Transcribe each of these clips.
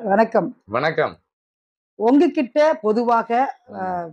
வணக்கம். வணக்கம். உங்ககிட்ட பொதுவாக அ ம்.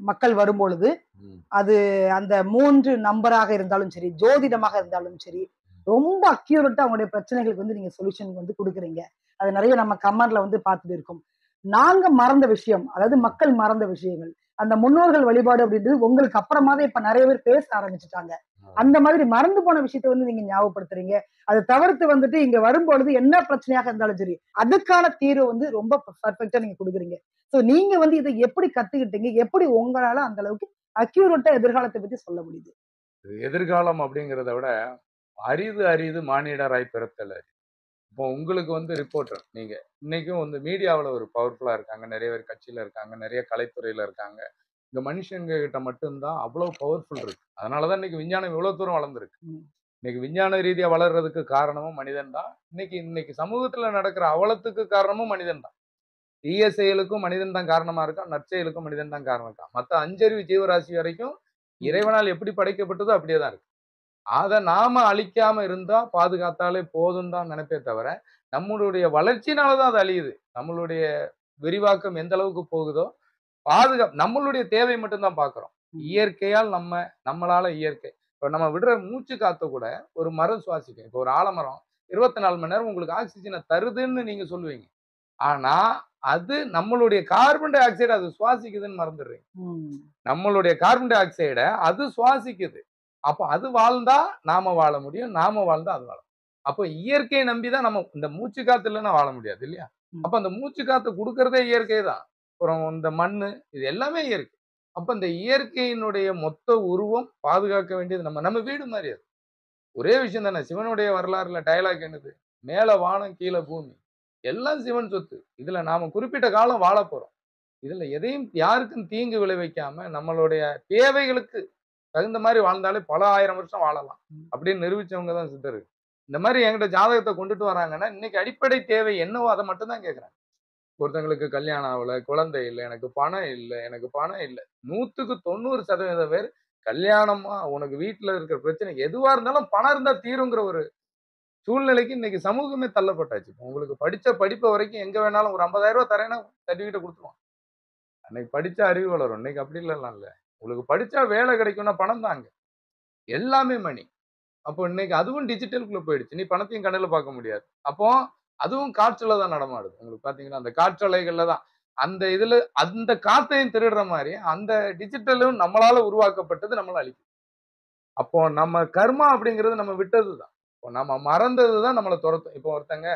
மக்கள் வரும்பொழுது, ம். அது அந்த 3 நம்பராக இருந்தாலும் சரி, ஜோதிடமாக இருந்தாலும் சரி, ரொம்ப அக்யூரேட்டா அவங்களுடைய பிரச்சனைகளுக்கு நீங்க சொல்யூஷன் குடுக்குறீங்க. அது நெறைய நம்ம கமெண்ட்ல பார்த்துட்டு இருக்கோம். நாங்க மறந்த விஷயம், அதாவது ம். மக்கள் மறந்த விஷயங்கள். அந்த முன்னோர்கள் வழிபாடு அப்படின்றது உங்களுக்கு அப்புறமா தான் இப்ப நெறைய பேர் பேச ஆரம்பிச்சுட்டாங்க. ஆமா. அந்த மாதிரி மறந்து போன விஷயத்த நீங்க ஞாபகப்படுத்துறீங்க. அத தவிர்த்து இங்க வரும்பொழுது என்ன பிரச்சனையாக இருந்தாலும் சரி, அதுக்கான தீர்வு ரொம்ப பெர்ஃபெக்ட்டா நீங்க குடுக்குறீங்க. சோ நீங்க இத எப்படி கத்துக்கிட்டீங்க? எப்படி உங்களால அந்த அளவுக்கு அக்யூரேட்டா எதிர்காலத்த பத்தி சொல்ல முடியுது? எதிர்காலம் அப்படிங்கிறத விட, அரிது அரிது மானிடராய் பிறத்தல் அரிது. இப்போ உங்களுக்கு ரிப்போர்ட்டர் நீங்க. இன்னைக்கும் மீடியாவுல ஒரு பவர்ஃபுல்லா இருக்காங்க. நெறைய பேர் கட்சியில இருக்காங்க. நெறைய கலைத்துறையில இருக்காங்க. இந்த மனுஷங்க கிட்ட மட்டும் தான் அவ்வளவு பவர்ஃபுல் இருக்கு. அதனால தான் இன்னைக்கு விஞ்ஞானம் இவ்வளவு தூரம் வளர்ந்திருக்கு. ம். இன்னைக்கு விஞ்ஞான ரீதியா வளர்றதுக்கு காரணமும் மனிதன் தான். இன்னைக்கு இன்னைக்கு சமூகத்துல நடக்கிற அவலத்துக்கு காரணமும் மனிதன் தான். தீய செயலுக்கும் மனிதன் தான் காரணமா இருக்கான். நற்செயலுக்கும் மனிதன் தான் காரணமா இருக்கான். மத்த 5 அறிவு ஜீவராசி வரைக்கும் ம். இறைவனால் எப்படி படைக்கப்பட்டதோ அப்படியே தான் இருக்கு. அத நாம அழிக்காம இருந்தா பாதுகாத்தாலே போதும்னு தான் நினைப்பே தவிர, நம்மளுடைய வளர்ச்சினால தான் அது அழியுது. நம்மளுடைய விரிவாக்கம் எந்த அளவுக்கு போகுதோ, நம்மளுடைய தேவை மட்டும் தான் பார்க்கிறோம். ம். இயற்கையால் நம்மளால இயற்கை. இப்ப நம்ம விடுற மூச்சு காத்த கூட ஒரு மரம் சுவாசிக்கும். இப்ப ஒரு ஆலமரம் 24 மணி நேரம் உங்களுக்கு ஆக்ஸிஜன தருதுன்னு நீங்க சொல்லுவீங்க. ஆனா, அது நம்மளுடைய கார்பன் டை ஆக்சைட அது சுவாசிக்குதுன்னு மறந்துடுறீங்க. ம். நம்மளுடைய கார்பன் டை ஆக்சைட அது சுவாசிக்குது. அப்ப அது வாழ்ந்தா நாம வாழ முடியும். நாம வாழ்ந்தா அது வாழும். அப்ப இயற்கையை நம்பி தான் நம்ம இந்த மூச்சு காத்து இல்லன்னா வாழ முடியாது இல்லையா? ம். அப்ப அந்த மூச்சு காத்து குடுக்கிறதே இயற்கை தான். அப்புறம் இந்த மண்ணு இது எல்லாமே இயற்கை. அப்ப இந்த இயற்கையினுடைய மொத்த உருவம் பாதுகாக்க வேண்டியது நம்ம நம்ம வீடு மாரி அது. ஒரே விஷயம் தானே. சிவனுடைய வரலாறுல டயலாக் என்னது? மேல வானம், கீழ பூமி. எல்லாம் சிவன் சொத்து. இதுல நாம குறிப்பிட்ட காலம் வாழப் போறோம். இதுல எதையும் யாருக்கும் தீங்கு விளைவிக்காம, நம்மளுடைய தேவைகளுக்கு தகுந்த மாரி வாழ்ந்தாலே பல 1000 வருஷம் வாழலாம். ம். அப்படின்னு நிரூபிச்சவங்க தான் சித்தர்கள். இந்த மாரி என்கிட்ட ஜாதகத்த கொண்டுட்டு வராங்கன்னா, இன்னைக்கு அடிப்படை தேவை என்னவோ அத மட்டும் தான் கேட்கிறாங்க. ஒருத்தங்களுக்கு கல்யாணம் ஆவல, குழந்தை இல்ல, எனக்கு பணம் இல்ல, எனக்கு பணம் இல்ல. 100க்கு 90% பேர் கல்யாணமா, உனக்கு வீட்ல இருக்கிற பிரச்சனை எதுவா இருந்தாலும் பணம் இருந்தா தீருங்கிற ஒரு சூழ்நிலைக்கு இன்னைக்கு சமூகமே தள்ளப்பட்டாச்சு. உங்களுக்கு படிச்ச படிப்பு வரைக்கும் எங்க வேணாலும் ஒரு ரூ. 50,000 தரேன்னா சர்டிபிகேட்ட குடுத்துருவான். அன்னைக்கு படிச்சா அறிவு வளரும். இன்னைக்கு அப்படி இல்லலாம் இல்ல. உங்களுக்கு படிச்சா வேலை கிடைக்கும்னா பணம் தாங்க. எல்லாமே மணி. அப்போ இன்னைக்கு அதுவும் டிஜிட்டலுக்குள்ள போயிடுச்சு. நீ பணத்தையும் கண்ணுல பார்க்க முடியாது. அப்போ அதுவும் காற்றுல தான் நடமாடுது. உங்களுக்கு பார்த்தீங்கன்னா, அந்த காற்றலைகள்ல தான். அந்த இதுல அந்த காத்தையும் திருடுற மாரி, அந்த டிஜிட்டலும் நம்மளால உருவாக்கப்பட்டது நம்மள அழிக்குது. அப்போ நம்ம கர்மா அப்படிங்கிறது நம்ம விட்டது தான். இப்போ நம்ம மறந்தது தான் நம்மள தொரத்தும். இப்போ ஒருத்தங்க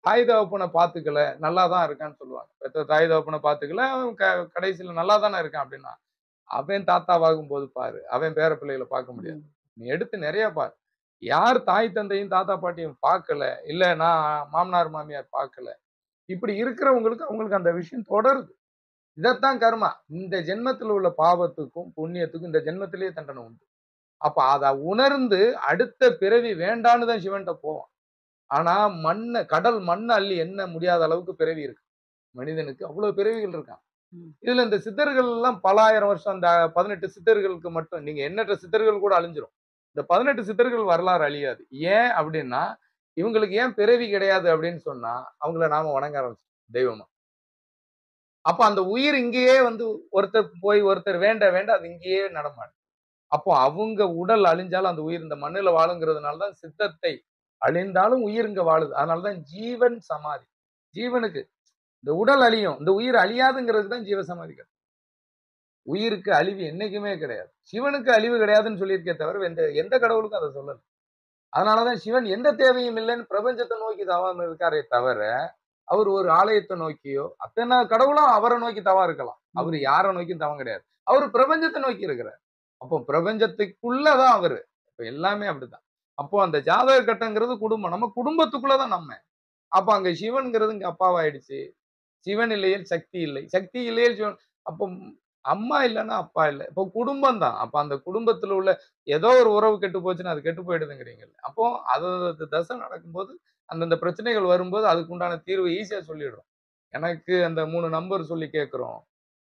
தாய் தகப்பன பார்த்துக்கல, நல்லா தான் இருக்கான்னு சொல்லுவாங்க. பெத்த தாய் தகப்பன பார்த்துக்கல, அவன் கடைசியில நல்லா தானே இருக்கான் அப்படின்னா, அவன் தாத்தாவாகும்போது பாரு. அவன் பேர பிள்ளைகள பார்க்க முடியாது. ம். நீ எடுத்து நெறைய பாரு. யார் தாய் தந்தையும், தாத்தா பாட்டியும் பார்க்கல, இல்ல நான் மாமனார், மாமியார் பார்க்கல. இப்படி இருக்கிறவங்களுக்கு அவங்களுக்கு அந்த விஷயம் தொடருது. இதத்தான் கர்மா. இந்த ஜென்மத்தில உள்ள பாவத்துக்கும், புண்ணியத்துக்கும் இந்த ஜென்மத்திலேயே தண்டனை உண்டு. அப்ப அத உணர்ந்து அடுத்த பிறவி வேண்டான்னு தான் சிவன்ட்ட போவான். ஆனா கடல் மண்ண அள்ளி எண்ண முடியாத அளவுக்கு பிறவி இருக்கு. மனிதனுக்கு அவ்வளவு பிறவிகள் இருக்காம். ம். இதுல இந்த சித்தர்கள் எல்லாம் பல 1000 வருஷம் அந்த 18 சித்தர்களுக்கு மட்டும் நீங்க எண்ணற்ற சித்தர்கள் கூட அழிஞ்சிரும். இந்த 18 சித்தர்கள் வரலாறு அழியாது. ஏன் அப்படின்னா, இவங்களுக்கு ஏன் பிறவி கிடையாது அப்படின்னு சொன்னா, அவங்கள நாம வணங்க ஆரம்பிச்சிட்டோம் தெய்வமா. அப்ப அந்த உயிர் இங்கேயே ஒருத்தர் போய் ஒருத்தர் வேண்ட வேண்ட அது இங்கேயே நடமாடும். அப்போ அவங்க உடல் அழிஞ்சாலும் அந்த உயிர் இந்த மண்ணுல வாழுங்கிறதுனால தான் சித்தத்தை அழிந்தாலும் உயிர் இங்க வாழுது. அதனால தான் ஜீவன் சமாதி. ஜீவனுக்கு இந்த உடல் அழியும். இந்த உயிர் அழியாதுங்கிறதுக்கு தான் ஜீவ சமாதி. உயிருக்கு அழிவு என்னைக்குமே கிடையாது. சிவனுக்கு அழிவு கிடையாதுன்னு சொல்லியிருக்கே தவிர, எந்த எந்த கடவுளுக்கும் அத சொல்லல. அதனாலதான் சிவன் எந்த தேவையும் இல்லைன்னு பிரபஞ்சத்த நோக்கி தவம் இருக்காரே தவிர, அவர் ஒரு ஆலயத்த நோக்கியோ, அத்தனை கடவுளும் அவர நோக்கி தவம் இருக்கலாம். அவரு ம். யார நோக்கியும் தவம் கிடையாது. அவரு பிரபஞ்சத்த நோக்கி இருக்கிறார். அப்போ பிரபஞ்சத்துக்குள்ள தான் அவரு. இப்ப எல்லாமே அப்படித்தான். அப்போ அந்த ஜாதக கட்டங்கிறது குடும்பம். நம்ம குடும்பத்துக்குள்ள தான் நம்ம. அப்ப அங்க சிவன்ங்கிறது இங்க அப்பாவாயிடுச்சு. சிவன் இல்லையேல் சக்தி இல்லை. சக்தி இல்லையேல் சிவன். அப்போ அம்மா இல்லன்னா அப்பா இல்ல. இப்போ குடும்பம் தான். அப்ப அந்த குடும்பத்துல உள்ள ஏதோ ஒரு உறவு கெட்டு போச்சுன்னா, அது கெட்டு போயிடுதுங்கிறீங்கல்ல. அப்போ அது அது தசை நடக்கும்போது, அந்தந்த பிரச்சனைகள் வரும்போது அதுக்கு உண்டான தீர்வு ஈஸியா சொல்லிடுறோம். எனக்கு அந்த 3 நம்பர் சொல்லி கேட்கிறோம்.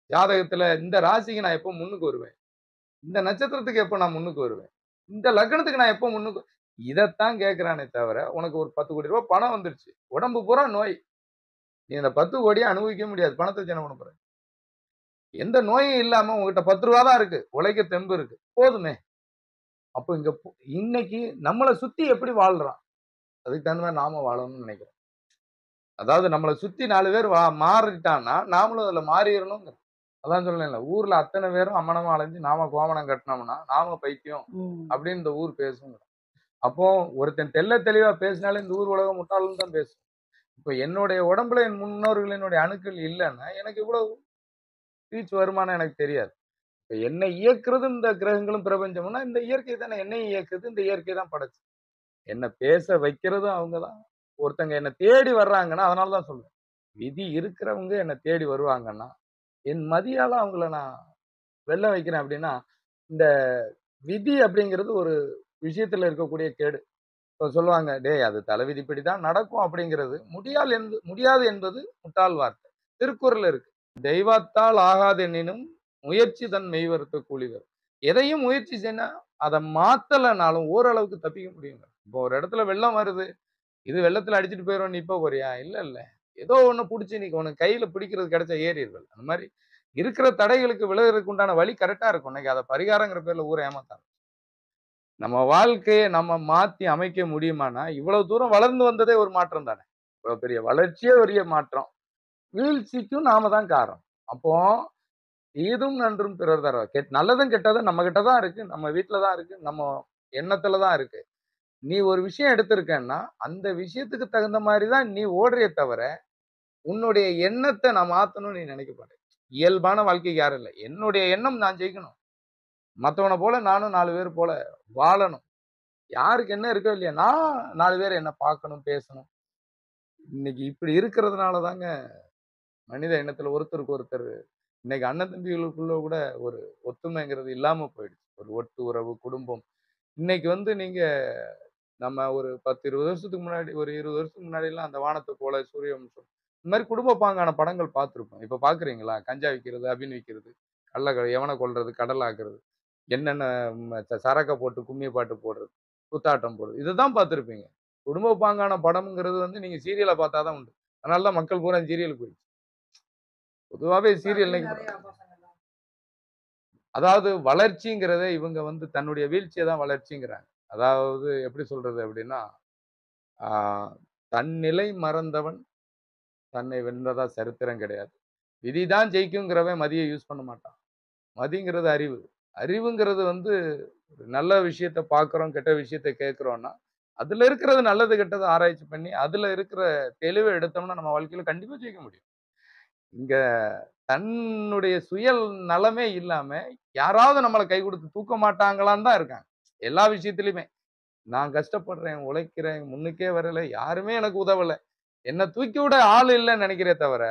ஜாதகத்துல இந்த ராசிக்கு நான் எப்போ முன்னுக்கு வருவேன்? இந்த நட்சத்திரத்துக்கு எப்போ நான் முன்னுக்கு வருவேன்? இந்த லக்னத்துக்கு நான் எப்போ முன்னுக்கு இதத்தான் கேட்கிறானே தவிர, உனக்கு ஒரு ரூ. 10,00,00,000 பணம் வந்துருச்சு. உடம்பு பூரா நோய். நீ அந்த 10 கோடியை அனுபவிக்க முடியாது. பணத்தை வச்சு என்ன பண்ண போற? எந்த நோயும் இல்லாம உங்ககிட்ட 10 ரூபா தான் இருக்கு, உழைக்க தெம்பு இருக்கு, போதுமே. அப்போ இன்னைக்கு நம்மளை சுத்தி எப்படி வாழ்றான், அதுக்கு தகுந்த மாதிரி நாம வாழணும்னு நினைக்கிறேன். அதாவது நம்மளை சுத்தி 4 பேர் மாறிட்டான்னா நாமளும் அதுல மாறிடணும். அதான் சொல்லல, ஊர்ல அத்தனை பேரும் அம்மனமா அலைஞ்சு நாம கோமணம் கட்டினோம்னா நாம பைத்தியம் அப்படின்னு இந்த ஊர் பேசுங்க. அப்போ ஒருத்தன் தெளிவா பேசினாலே இந்த ஊர் உலகம் முட்டாளும் தான் பேசும். இப்ப என்னுடைய உடம்புல என் முன்னோர்களினுடைய அணுக்கள் இல்லைன்னா எனக்கு இவ்வளவு ரீச் வருமானம் எனக்கு தெரியாது. இப்ப என்னை இயக்குறது இந்த கிரகங்களும் பிரபஞ்சம்னா இந்த இயற்கை தானே என்னையும் இயக்குது, இந்த இயற்கை தான் படைச்சு என்ன பேச வைக்கிறதும் அவங்கதான். ஒருத்தங்க என்னை தேடி வர்றாங்கன்னா அதனாலதான் சொல்றேன், விதி இருக்கிறவங்க என்னை தேடி வருவாங்கன்னா என் மதியால அவங்கள நான் வெல்ல வைக்கிறேன். அப்படின்னா இந்த விதி அப்படிங்கிறது ஒரு விஷயத்துல இருக்கக்கூடிய கேடு. இப்ப சொல்லுவாங்க, டேய் அது தலைவிதிப்படிதான் நடக்கும் அப்படிங்கிறது முடியாது என்பது முட்டாள் வார்த்தை. திருக்குறள் இருக்கு, தெய்வத்தால் ஆகாது எனினும் முயற்சி தன் மெய்வருத்த கூலிவர். எதையும் முயற்சி செய்ய அதை மாத்தலைனாலும் ஓரளவுக்கு தப்பிக்க முடியுங்க. இப்போ ஒரு இடத்துல வெள்ளம் வருது, இது வெள்ளத்துல அடிச்சுட்டு போயிடும், நீ இப்ப போறியா? இல்ல ஏதோ ஒண்ணு பிடிச்சி இன்னைக்கு உனக்கு கையில பிடிக்கிறது கிடைச்ச ஏறிடுகள். அந்த மாதிரி இருக்கிற தடைகளுக்கு விலகிறதுக்கு உண்டான வழி கரெக்டா இருக்கும். இன்னைக்கு அதை பரிகாரங்கிற பேர்ல ஊரை ஏமாத்தாங்க. நம்ம வாழ்க்கையை நம்ம மாத்தி அமைக்க முடியுமானா இவ்வளவு தூரம் வளர்ந்து வந்ததே ஒரு மாற்றம் தானே. இவ்வளவு பெரிய வளர்ச்சியே பெரிய மாற்றம், வீழ்ச்சிக்கும் நாம தான் காரணம். அப்போ தீதும் நன்றும் பிறர் தர, நல்லதும் கெட்டதும் நம்ம கிட்டதான் இருக்கு, நம்ம வீட்டுலதான் இருக்கு, நம்ம எண்ணத்துலதான் இருக்கு. நீ ஒரு விஷயம் எடுத்திருக்கன்னா அந்த விஷயத்துக்கு தகுந்த மாதிரிதான் நீ ஓடுறிய தவிர உன்னுடைய எண்ணத்தை நான் மாத்தணும்னு நீ நினைக்க பாரு. இயல்பான வாழ்க்கைக்கு யாரும் இல்லை. என்னுடைய எண்ணம் நான் ஜெயிக்கணும், மற்றவனை போல நானும் 4 பேர் போல வாழணும். யாருக்கு என்ன இருக்கோ இல்லையா, நான் 4 பேர் என்ன பார்க்கணும், பேசணும். இன்னைக்கு இப்படி இருக்கிறதுனால தாங்க மனித எண்ணத்துல ஒருத்தருக்கு ஒருத்தர் இன்னைக்கு அண்ணன் தம்பிகளுக்குள்ள கூட ஒரு ஒத்துமைங்கிறது இல்லாம போயிடுச்சு. ஒரு ஒட்டு உறவு குடும்பம் இன்னைக்கு நீங்க நம்ம ஒரு 10-20 வருஷத்துக்கு முன்னாடி, ஒரு 20 வருஷத்துக்கு முன்னாடி எல்லாம் அந்த வானத்தை போல சூரிய வம்சம் இந்த மாதிரி குடும்ப பாங்கான படங்கள் பார்த்துருப்போம். இப்ப பாக்குறீங்களா? கஞ்சா விற்கிறது, அபின் விற்கிறது, எவனை கொல்றது, கடல் ஆக்குறது, என்னென்ன சரக்க போட்டு கும்மிய பாட்டு போடுறது, குத்தாட்டம் போடுறது, இதுதான் பார்த்துருப்பீங்க. குடும்ப பாங்கான படம்ங்கிறது நீங்க சீரியலை பார்த்தாதான் உண்டு. அதனாலதான் மக்கள் பூரா சீரியலுக்கு போயிடுச்சு. பொதுவாவே சீரியல் அதாவது வளர்ச்சிங்கிறத இவங்க தன்னுடைய வீழ்ச்சியை தான் வளர்ச்சிங்கிறாங்க. அதாவது எப்படி சொல்றது அப்படின்னா, தன் நிலை மறந்தவன் தன்னை வென்றதா சரித்திரம் கிடையாது. விதிதான் ஜெயிக்குங்கிறவன் மதியை யூஸ் பண்ண மாட்டான். மதிங்கிறது அறிவு. அறிவுங்கிறது நல்ல விஷயத்த பார்க்குறோம், கெட்ட விஷயத்த கேட்குறோம்னா அதுல இருக்கிறது நல்லது கெட்டது ஆராய்ச்சி பண்ணி அதுல இருக்கிற தெளிவை எடுத்தோம்னா நம்ம வாழ்க்கையில கண்டிப்பா ஜெயிக்க முடியும். இங்க தன்னுடைய சுய நலமே இல்லாம யாராவது நம்மளை கை கொடுத்து தூக்க மாட்டாங்களான்னு தான் இருக்காங்க எல்லா விஷயத்திலுமே. நான் கஷ்டப்படுறேன், உழைக்கிறேன், முன்னுக்கே வரல, யாருமே எனக்கு உதவல, என்னை தூக்கி விட ஆள் இல்லைன்னு நினைக்கிறே தவிர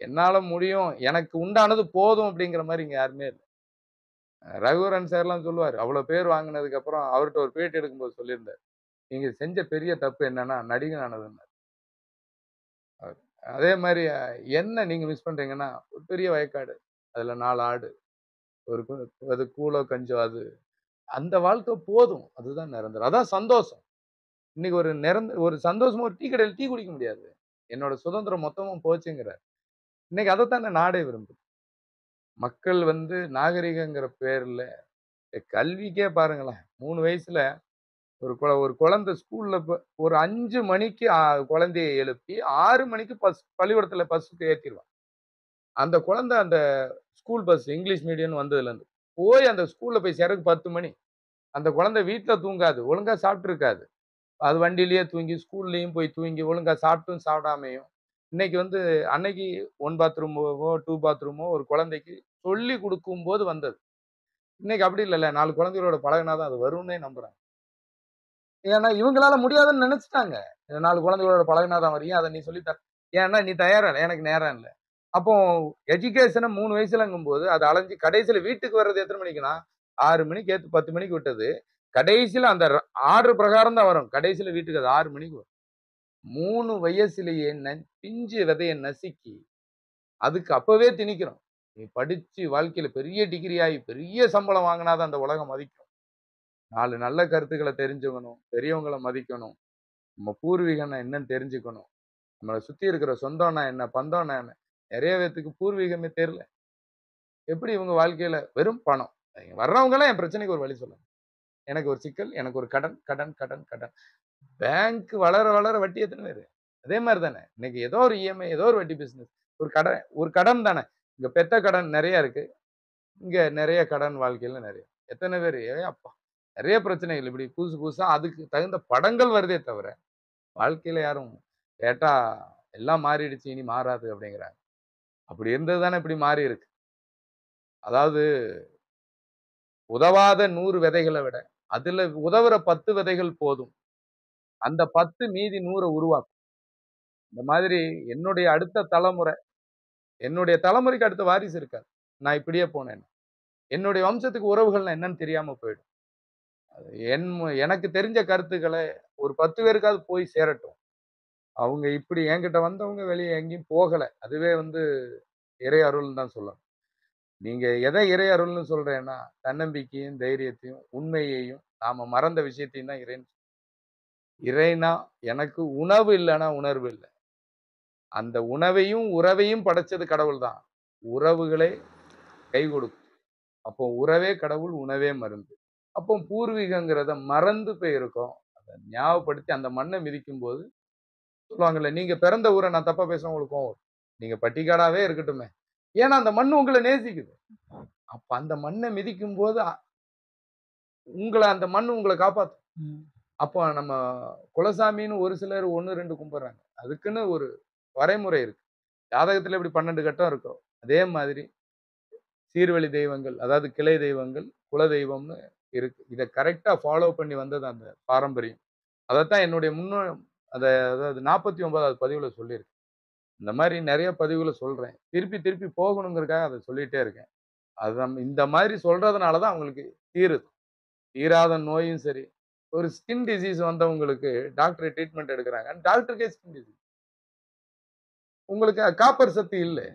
என்னால முடியும், எனக்கு உண்டானது போதும் அப்படிங்கிற மாதிரி இங்க யாருமே இல்லை. ரகுவரன் சார்லாம் சொல்லுவார், அவ்வளவு பேர் வாங்கினதுக்கு அப்புறம் அவர்கிட்ட ஒரு பேட்டி எடுக்கும்போது சொல்லியிருந்தார், நீங்க செஞ்ச பெரிய தப்பு என்னன்னா நடிகன் ஆனதுன்னு. அதே மாதிரி என்ன நீங்க மிஸ் பண்றீங்கன்னா, ஒரு பெரிய வயக்காடு, அதுல 4 ஆடு, அது கூழோ கஞ்சோ, அது அந்த வாழ்க்கை போதும், அதுதான் நிரந்தரம், அதான் சந்தோஷம். இன்னைக்கு ஒரு சந்தோஷமா ஒரு டீ கடையில் டீ குடிக்க முடியாது, என்னோட சுதந்திரம் மொத்தமும் போச்சுங்கிறார். இன்னைக்கு அதைத்தானே நாடே விரும்புது. மக்கள் நாகரிகங்கிற பேர்ல கல்விக்கே பாருங்களேன், 3 வயசுல ஒரு குழந்தை ஸ்கூல்ல ஒரு 5 மணிக்கு குழந்தையை எழுப்பி 6 மணிக்கு பள்ளிக்கூடத்துல பஸ்ஸுக்கு ஏற்றிடுவான். அந்த குழந்தை அந்த ஸ்கூல் பஸ் இங்கிலீஷ் மீடியம் வந்ததுல இருந்து போய் அந்த ஸ்கூல்ல போய் சேரக்கு 10 மணி. அந்த குழந்தை வீட்டுல தூங்காது, ஒழுங்கா சாப்பிட்டு இருக்காது, அது வண்டியிலேயே தூங்கி ஸ்கூல்லயும் போய் தூங்கி ஒழுங்கா சாப்பிட்டும் சாப்பிடாமையும் இன்னைக்கு அன்னைக்கு 1 பாத்ரூமோ 2 பாத்ரூமோ ஒரு குழந்தைக்கு சொல்லி கொடுக்கும் போது வந்தது. இன்னைக்கு அப்படி இல்லைல்ல, 4 குழந்தைகளோட பழகினாதான் அது வரும்னே நம்புறாங்க. ஏன்னா இவங்களால முடியாதுன்னு நினைச்சிட்டாங்க. 4 குழந்தைகளோட பழகினாதான் வரையும் அதை நீ சொல்லித்தர, ஏன்னா நீ தயாரா இல்லை, எனக்கு நேரம் இல்லை. அப்போ எஜுகேஷனை 3 வயசுலங்கும் போது அது அலைஞ்சு கடைசியில வீட்டுக்கு வர்றது எத்தனை மணிக்குன்னா 6 மணிக்கு ஏத்து 10 மணிக்கு விட்டது, கடைசியில அந்த ஆர்டர் பிரகாரம் தான் வரும், கடைசியில வீட்டுக்கு அது 6 மணிக்கு வரும். 3 வயசுலயே பிஞ்சு விதைய நசுக்கி அதுக்கு அப்பவே திணிக்கிறோம். நீ படிச்சு வாழ்க்கையில பெரிய டிகிரி ஆகி பெரிய சம்பளம் வாங்கினாதான் அந்த உலகம் மதிக்கும். 4 நல்ல கருத்துக்களை தெரிஞ்சுக்கணும், பெரியவங்களை மதிக்கணும், நம்ம பூர்வீகம் என்னன்னு தெரிஞ்சுக்கணும். நம்மளை சுத்தி இருக்கிற சொந்தம்னா என்ன, பந்தம்னா என்ன, நிறைய பேத்துக்கு பூர்வீகமே தெரியல. எப்படி இவங்க வாழ்க்கையில வெறும் பணம். வர்றவங்க எல்லாம் என் பிரச்சனைக்கு ஒரு வழி சொல்லுங்க. எனக்கு ஒரு சிக்கல், எனக்கு ஒரு கடன், கடன், கடன், கடன். பேங்க் வளர வளர வட்டி எத்தனை பேரு? அதே மாதிரி தானே. இன்னைக்கு ஏதோ ஒரு இஎம்ஐ, ஏதோ ஒரு வட்டி பிசினஸ். ஒரு கடன் தானே. இங்க பெத்த கடன் நிறைய இருக்கு. இங்க நிறைய கடன் வாழ்க்கையில நிறைய. எத்தனை பேரு? ஏ அப்பா! நிறைய பிரச்சனைகள் இப்படி புதுசு புதுசா அதுக்கு தகுந்த படங்கள் வருதே தவிர, வாழ்க்கையில யாரும் கேட்டா எல்லாம் மாறிடுச்சு, இனி மாறாது அப்படிங்கிறாங்க. அப்படி இருந்தது தானே இப்படி மாறி இருக்கு. அதாவது உதவாத 100 விதைகளை விட, அதுல உதவுற 10 விதைகள் போதும். அந்த 10 மீதி 100 உருவாக்கும். இந்த மாதிரி என்னுடைய அடுத்த தலைமுறை, என்னுடைய தலைமுறைக்கு அடுத்த வாரிசு இருக்காது. நான் இப்படியே போனேன். என்னுடைய வம்சத்துக்கு உறவுகள்னா என்னன்னு தெரியாம போயிடும். எனக்கு தெரிஞ்ச கருத்துக்களை ஒரு 10 பேருக்காவது போய் சேரட்டும். அவங்க இப்படி என்கிட்ட வந்தவங்க வெளியே எங்கேயும் போகல. அதுவே இறை அருள்னு தான் சொல்லணும். நீங்க எதை இறை அருள்னு சொல்றேன்னா, தன்னம்பிக்கையும், தைரியத்தையும், உண்மையையும், நாம மறந்த விஷயத்தையும் தான் இறைன்னு. இறைனா எனக்கு உணவு இல்லைன்னா உணர்வு இல்லை. அந்த உணவையும் உறவையும் படைச்சது கடவுள் தான். உறவுகளே கை கொடுக்கும். அப்போ உறவே கடவுள், உணவே மருந்து. அப்போ பூர்வீகங்கிறத மறந்து போயிருக்கோம். அதை ஞாபகப்படுத்தி அந்த மண்ணை மிதிக்கும் போது சொல்லுவாங்கல்ல, நீங்க பிறந்த ஊரை நான் தப்பா பேச உங்களுக்கு கோவம் வரும். நீங்க பட்டிக்காடாவே இருக்கட்டுமே. ஏன்னா அந்த மண்ணு உங்களை நேசிக்குது. அப்ப அந்த மண்ணை மிதிக்கும் போது அந்த மண்ணு உங்களை காப்பாத்தும். அப்போ நம்ம குலசாமின்னு ஒரு சிலர் 1, 2 கும்பிடுறாங்க. அதுக்குன்னு ஒரு வரைமுறை இருக்கு. ஜாதகத்துல எப்படி 12 கட்டம் இருக்கோ அதே மாதிரி சீர்வழி தெய்வங்கள், அதாவது கிளை தெய்வங்கள், குல தெய்வம்னு இருக்கு. இதை கரெக்டா ஃபாலோ பண்ணி வந்தது அந்த பாரம்பரியம். அதைத்தான் என்னுடைய அதாவது 49வது பதிவுல சொல்லியிருக்கேன். இந்த மாதிரி நிறைய பதிவுகளை சொல்றேன். திருப்பி திருப்பி போகணுங்கிறதுக்காக அதை சொல்லிட்டே இருக்கேன். அது இந்த மாதிரி சொல்றதுனாலதான் அவங்களுக்கு தீருது. தீராத நோயும் சரி, ஒரு ஸ்கின் டிசீஸ் வந்தவங்களுக்கு டாக்டர் ட்ரீட்மெண்ட் எடுக்கிறாங்க. டாக்டருக்கே ஸ்கின் டிசீஸ். உங்களுக்கு காப்பர் சத்து இல்லை,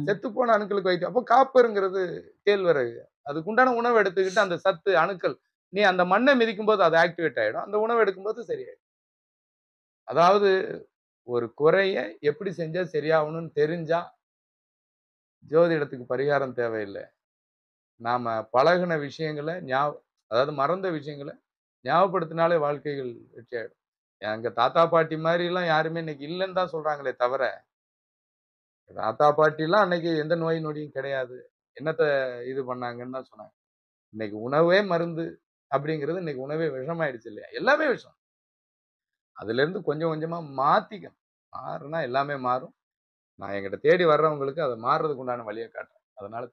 செத்து போன அணுக்களுக்கு வைத்தியம். அப்போ காப்பருங்கிறது கேழ்வரகு. அதுக்குண்டான உணவு எடுத்துக்கிட்டு அந்த சத்து அணுக்கள் நீ அந்த மண்ணை மிதிக்கும் போது அது ஆக்டிவேட் ஆயிடும். அந்த உணவு எடுக்கும்போது சரியாயிடும். அதாவது ஒரு குறைய எப்படி செஞ்சா சரியாகணும்னு தெரிஞ்சா ஜோதிடத்துக்கு பரிகாரம் தேவையில்லை. நாம பழகின விஷயங்களை அதாவது மறந்த விஷயங்களை ஞாபகப்படுத்தினாலே வாழ்க்கைகள் வெற்றி ஆயிடும். எங்க தாத்தா பாட்டி மாதிரி எல்லாம் யாருமே இன்னைக்கு இல்லைன்னு தான் சொல்றாங்களே தவிர, தாத்தா பாட்டி எல்லாம் அன்னைக்கு எந்த நோய் நொடியும் கிடையாது, என்னத்த இது பண்ணாங்கன்னு தான் சொன்னாங்க. இன்னைக்கு உணவே மருந்து அப்படிங்கிறது, இன்னைக்கு உணவே விஷமாயிடுச்சு இல்லையா? எல்லாமே விஷம். அதுல இருந்து கொஞ்சம் கொஞ்சமா மாத்திக்கணும். மாறுனா எல்லாமே மாறும். நான் என்கிட்ட தேடி வர்றவங்களுக்கு அதை மாறுறதுக்கு உண்டான வழியை காட்டுறேன். அதனால